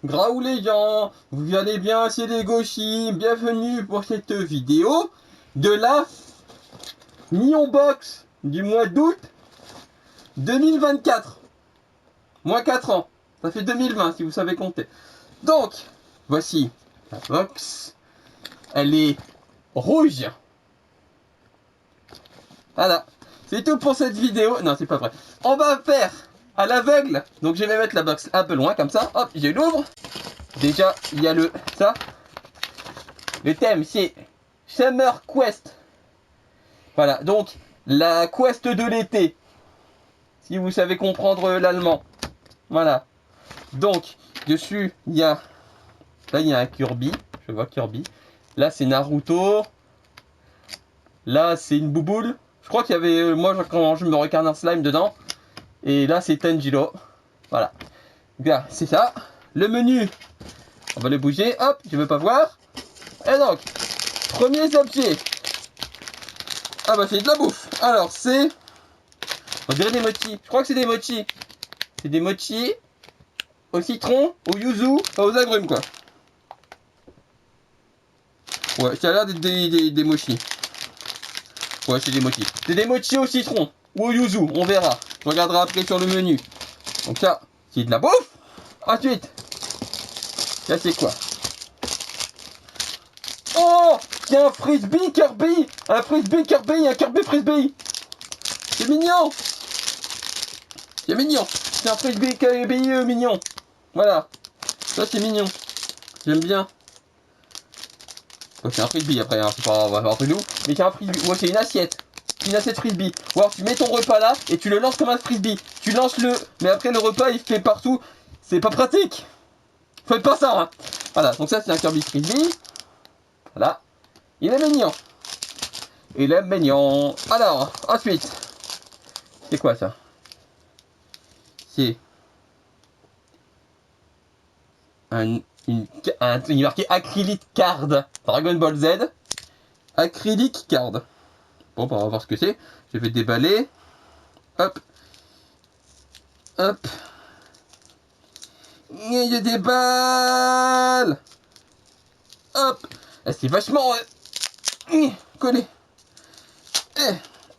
Graou les gens, vous allez bien, c'est les Gauchis, bienvenue pour cette vidéo de la Million Box du mois d'août 2024. Moins 4 ans, ça fait 2020 si vous savez compter. Donc, voici la box, elle est rouge. Voilà, c'est tout pour cette vidéo. Non, c'est pas vrai. On va faire à l'aveugle. Donc je vais mettre la box un peu loin comme ça. Hop, je l'ouvre. Déjà, il y a ça. Le thème, c'est Summer Quest. Voilà, donc la quest de l'été. Si vous savez comprendre l'allemand. Voilà. Donc, dessus, il y a... Là, il y a un Kirby. Je vois Kirby. Là, c'est Naruto. Là, c'est une bouboule. Je crois qu'il y avait... moi, quand je me regarde un slime dedans. Et là, c'est Tanjiro. Voilà. Bien, c'est ça. Le menu. On va le bouger. Hop, je veux pas voir. Et donc, premier objet. Ah bah, c'est de la bouffe. Alors, c'est... On dirait des mochis. Je crois que c'est des mochis. C'est des mochis au citron, au yuzu, aux agrumes, quoi. Ouais, ça a l'air d'être des mochis. Ouais, c'est des mochis. C'est des mochis au citron ou au yuzu, on verra. Je regarderai après sur le menu. Donc ça, c'est de la bouffe. Ensuite, ça c'est quoi? Oh, il y a un frisbee Kirby. Un frisbee Kirby, un Kirby frisbee. C'est mignon. C'est mignon. C'est un frisbee Kirby mignon. Voilà. Ça c'est mignon. J'aime bien. C'est un frisbee après, hein. C'est pas un truc de ouf. Mais c'est un frisbee. Ouais, c'est une assiette. Une assiette frisbee. Ou alors tu mets ton repas là et tu le lances comme un frisbee. Tu lances le. Mais après le repas il fait partout. C'est pas pratique. Faites pas ça, hein. Voilà, donc ça c'est un Kirby frisbee. Voilà. Il est mignon. Il est mignon. Alors, ensuite. C'est quoi ça? C'est. Il est marqué Acrylic Card. Dragon Ball Z. Acrylic Card. Bon, bah, on va voir ce que c'est. Je vais déballer. Hop. Hop. Il y a des balles. Hop. C'est vachement collé.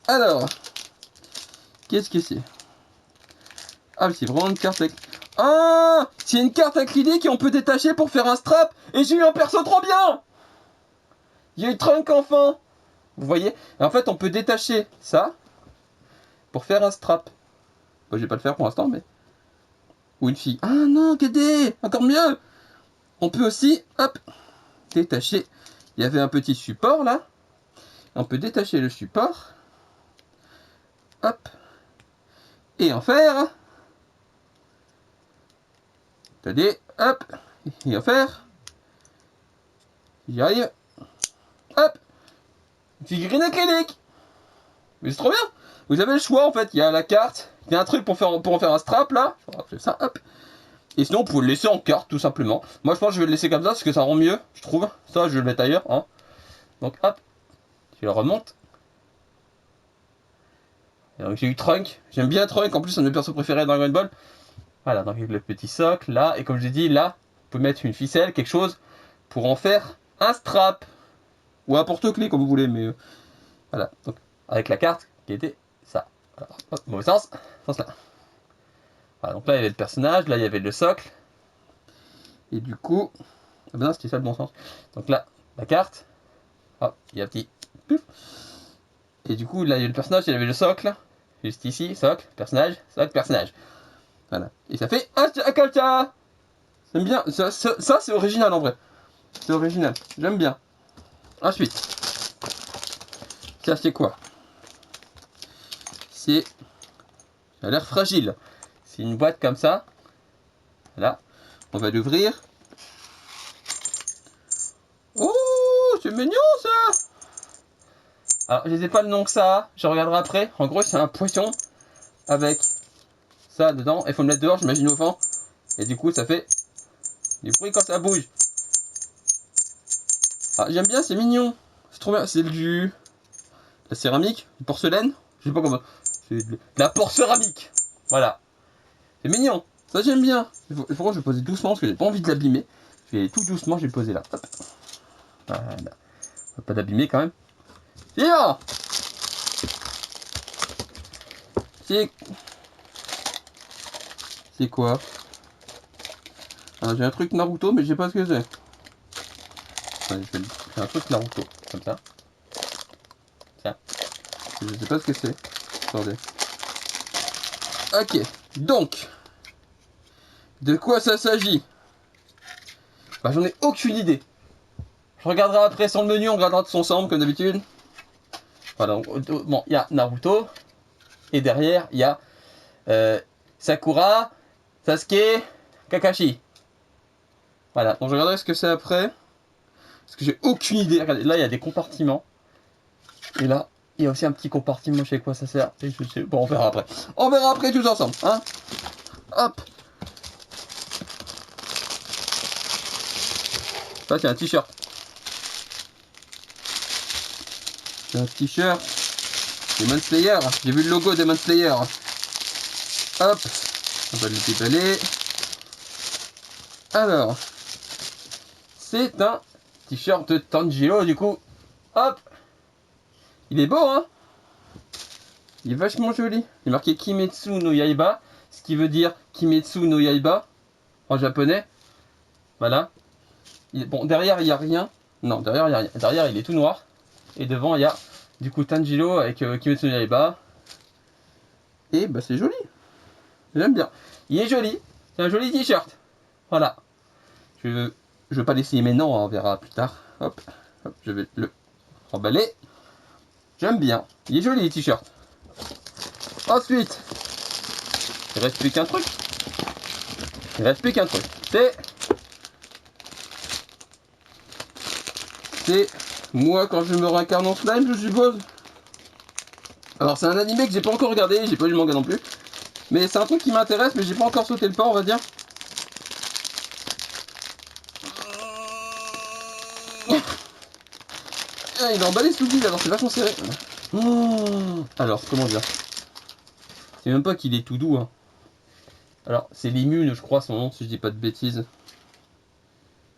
Alors. Qu'est-ce que c'est? Ah, c'est vraiment une carte. Ah, c'est une carte acrylique et on peut détacher pour faire un strap. Et j'ai eu un perso trop bien. J'ai eu Trunk enfin. Vous voyez? Et en fait, on peut détacher ça pour faire un strap. Bon, je vais pas le faire pour l'instant, mais... Ou une fille. Ah non, KD, encore mieux. On peut aussi, hop, détacher. Il y avait un petit support là. On peut détacher le support. Hop. Et en faire. Attendez, hop. Et en faire. J'y arrive. Hop. Figurine acrylique. Mais c'est trop bien. Vous avez le choix en fait. Il y a la carte. Il y a un truc pour en faire un strap là. Je vais rappeler ça, hop. Et sinon, vous pouvez le laisser en carte tout simplement. Moi, je pense que je vais le laisser comme ça parce que ça rend mieux, je trouve. Ça, je vais le mettre ailleurs. Hein. Donc, hop. Je le remonte. Et donc, j'ai eu Trunk. J'aime bien Trunk. En plus, c'est un de mes persos préférés dans Dragon Ball. Voilà, donc le petit socle là. Et comme je dis, là, vous pouvez mettre une ficelle, quelque chose, pour en faire un strap. Ou un porte-clés, comme vous voulez. Mais voilà. Donc, avec la carte qui était ça. Voilà. Hop, mauvais sens. Sens là. Voilà, donc là, il y avait le personnage. Là, il y avait le socle. Et du coup. Ah ben non, c'était ça le bon sens. Donc là, la carte. Hop, il y a un petit. Pouf. Et du coup, là, il y a le personnage, il y avait le socle. Juste ici, socle, personnage, socle, personnage. Voilà. Et ça fait un Akalcha. J'aime bien. Ça c'est original en vrai. C'est original. J'aime bien. Ensuite. Ça, c'est quoi? C'est. Ça a l'air fragile. C'est une boîte comme ça. Voilà. On va l'ouvrir. Oh, c'est mignon ça! Alors, je sais pas le nom que ça a. Je regarderai après. En gros, c'est un poisson avec ça dedans. Il faut le mettre dehors, j'imagine au vent. Et du coup, ça fait du bruit quand ça bouge. Ah, j'aime bien, c'est mignon. C'est trop bien. C'est du. La céramique, du porcelaine. Je sais pas comment. C'est de la porcéramique. Voilà. C'est mignon. Ça j'aime bien. Pourquoi je vais poser doucement parce que j'ai pas envie de l'abîmer. Je vais tout doucement, je vais le poser là. Hop. Voilà. Pas d'abîmer quand même. Viens. C'est quoi? Ah, j'ai un truc Naruto, mais je sais pas ce que c'est. Ouais, j'ai un truc Naruto, comme ça. Tiens. Je sais pas ce que c'est. Attendez. Ok, donc. De quoi ça s'agit? Bah, j'en ai aucune idée. Je regarderai après sur le menu, on regardera tous ensemble, comme d'habitude. Voilà, bon, il y a Naruto. Et derrière, il y a Sakura, Sasuke, Kakashi. Voilà, donc je regarderai ce que c'est après. Parce que j'ai aucune idée. Regardez, là, il y a des compartiments. Et là, il y a aussi un petit compartiment, je sais quoi ça sert. Et je sais... Bon, on verra après. On verra après tous ensemble, hein. Hop. Ça, c'est un t-shirt. C'est un t-shirt. Demon Slayer. J'ai vu le logo Demon Slayer. Hop. On va le déballer. Alors. C'est un t-shirt de Tanjiro, du coup. Hop. Il est beau, hein. Il est vachement joli. Il est marqué Kimetsu no Yaiba. Ce qui veut dire Kimetsu no Yaiba. En japonais. Voilà. Bon, derrière, il n'y a rien. Non, derrière, il n'y a rien. Derrière, il est tout noir. Et devant, il y a du coup Tanjiro avec Kimetsu no Yaiba. Et bah, c'est joli. J'aime bien. Il est joli. C'est un joli t-shirt. Voilà. Je vais pas l'essayer maintenant, on verra plus tard. Hop, hop, je vais le remballer. J'aime bien. Il est joli le t-shirt. Ensuite, il reste plus qu'un truc. Il reste plus qu'un truc. C'est moi quand je me réincarne en slime, je suppose. Alors c'est un animé que j'ai pas encore regardé, j'ai pas lu le manga non plus. Mais c'est un truc qui m'intéresse, mais j'ai pas encore sauté le pas, on va dire. Ah, il a emballé sous vide, alors c'est vachement serré. Alors, comment dire? C'est même pas qu'il est tout doux. Hein. Alors, c'est l'Immune, je crois, son nom, si je dis pas de bêtises.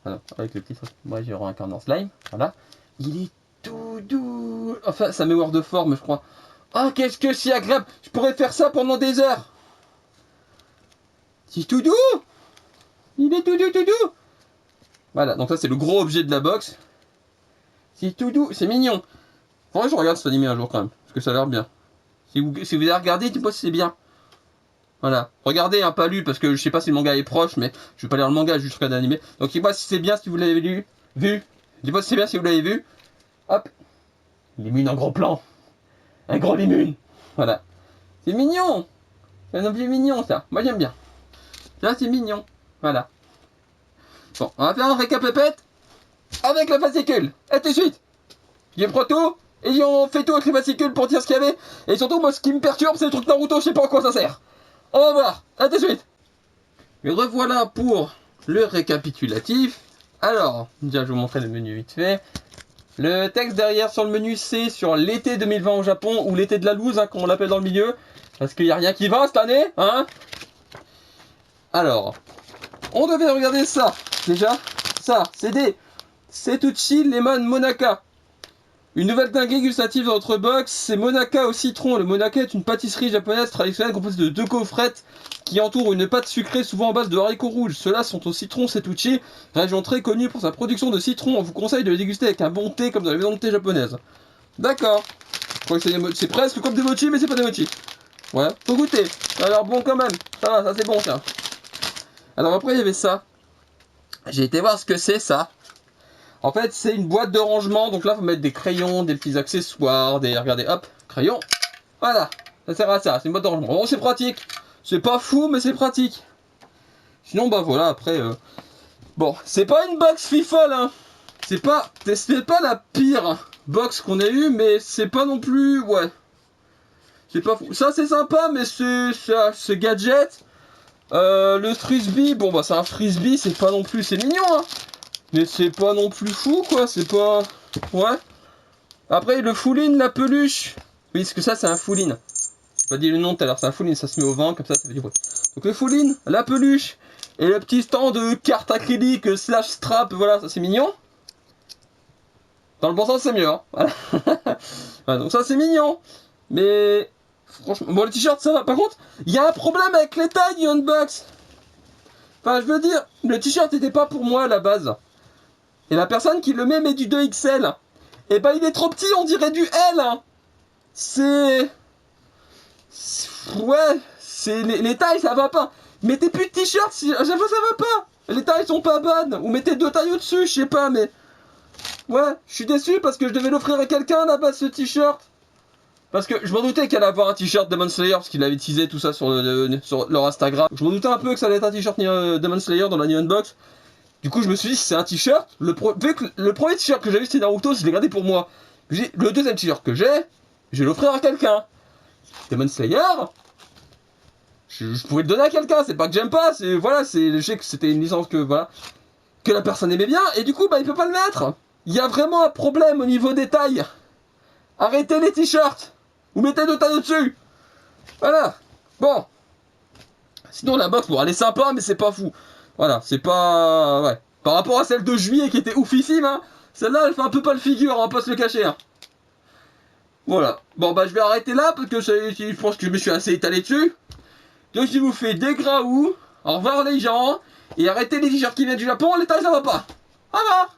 Voilà, avec le petit truc. Moi, j'ai réincarné en slime. Voilà. Il est tout doux. Enfin, sa mémoire de forme, je crois. Ah, qu'est-ce que c'est agréable! Je pourrais faire ça pendant des heures! C'est tout doux! Il est tout doux, tout doux! Voilà, donc ça, c'est le gros objet de la box. C'est tout doux, c'est mignon. Faudrait que je regarde cet animé un jour quand même, parce que ça a l'air bien. Si vous avez regardé, dites-moi si c'est bien. Voilà. Regardez, hein, pas lu, parce que je sais pas si le manga est proche, mais je vais pas lire le manga, juste regarder l'animé. Donc dites-moi si c'est bien, si vous l'avez vu. Dites-moi si c'est bien, si vous l'avez vu. Hop. Limune en gros plan. Un gros limune. Voilà. C'est mignon. C'est un objet mignon, ça. Moi, j'aime bien. Ça, c'est mignon. Voilà. Bon, on va faire un récapépète avec la fascicule. Et tout de suite. Je prends tout. Et on fait tout avec les fascicules pour dire ce qu'il y avait. Et surtout, moi, ce qui me perturbe, c'est le truc Naruto. Je sais pas à quoi ça sert. On va voir. À tout de suite. Et revoilà pour le récapitulatif. Alors, déjà, je vais vous montrer le menu vite fait. Le texte derrière sur le menu, c'est sur l'été 2020 au Japon, ou l'été de la loose, hein, comme on l'appelle dans le milieu. Parce qu'il n'y a rien qui va cette année, hein. Alors, on devait regarder ça, déjà. Ça, c'est des Setouchi Lemon Monaka. Une nouvelle dinguerie gustative dans notre box, c'est Monaka au citron. Le Monaka est une pâtisserie japonaise traditionnelle composée de 2 gaufrettes qui entourent une pâte sucrée souvent en base de haricots rouges. Ceux-là sont au citron Setouchi, région très connue pour sa production de citron. On vous conseille de les déguster avec un bon thé comme dans les maisons de thé japonaises. D'accord. Je crois que c'est presque comme des mochi, mais c'est pas des mochi. Ouais, faut goûter. Ça a l'air bon quand même. Ça va, ça c'est bon ça. Alors après il y avait ça. J'ai été voir ce que c'est ça. En fait, c'est une boîte de rangement. Donc là, faut mettre des crayons, des petits accessoires, des... Regardez, hop, crayon. Voilà, ça sert à ça. C'est une boîte de rangement. Bon, c'est pratique. C'est pas fou, mais c'est pratique. Sinon, bah voilà, après... Bon, c'est pas une box FIFA, hein. C'est pas la pire box qu'on ait eue, mais c'est pas non plus... Ouais. C'est pas fou. Ça, c'est sympa, mais c'est gadget. Le frisbee, bon, bah c'est un frisbee, c'est pas non plus... C'est mignon, hein. Mais c'est pas non plus fou, quoi, c'est pas... Ouais. Après, le fouline, la peluche. Oui, parce que ça, c'est un fouline. J'ai pas dit le nom tout à l'heure, c'est un fouline, ça se met au vent, comme ça fait du bruit. Donc les foulines, la peluche, et le petit stand de carte acrylique slash strap, voilà, ça c'est mignon. Dans le bon sens c'est mieux, hein. Voilà. Voilà, donc ça c'est mignon. Mais franchement, bon le t-shirt ça va. Par contre, il y a un problème avec les tailles Unbox. Enfin je veux dire, le t-shirt n'était pas pour moi à la base. Et la personne qui le met du 2XL. Et bah il est trop petit, on dirait du L. Hein. Ouais, c'est les tailles ça va pas. Mettez plus de t-shirt si à chaque fois ça va pas. Les tailles sont pas bonnes. Ou mettez 2 tailles au-dessus, je sais pas mais. Ouais, je suis déçu parce que je devais l'offrir à quelqu'un là-bas ce t-shirt. Parce que je m'en doutais qu'elle allait avoir un t-shirt Demon Slayer parce qu'il avait teasé tout ça sur leur Instagram. Je m'en doutais un peu que ça allait être un t-shirt Demon Slayer dans la New Unbox. Du coup, je me suis dit, si c'est un t-shirt, vu que le premier t-shirt que j'avais c'était Naruto, je l'ai gardé pour moi. Le deuxième t-shirt que j'ai, je vais l'offrir à quelqu'un. Demon Slayer, je pouvais le donner à quelqu'un, c'est pas que j'aime pas, c'est voilà, je sais que c'était une licence que voilà que la personne aimait bien et du coup bah il peut pas le mettre. Il y a vraiment un problème au niveau des tailles. Arrêtez les t-shirts ou mettez 2 tailles au-dessus. Voilà. Bon. Sinon la box bon elle est sympa mais c'est pas fou. Voilà, c'est pas ouais. Par rapport à celle de juillet qui était oufissime, hein, celle-là elle fait un peu pas le figure, on va pas se le cacher. Hein. Voilà. Bon bah je vais arrêter là parce que je pense que je me suis assez étalé dessus. Donc je vous fais des graous. Au revoir les gens. Et arrêtez les t-shirts qui viennent du Japon, les tailles ça va pas. Au revoir.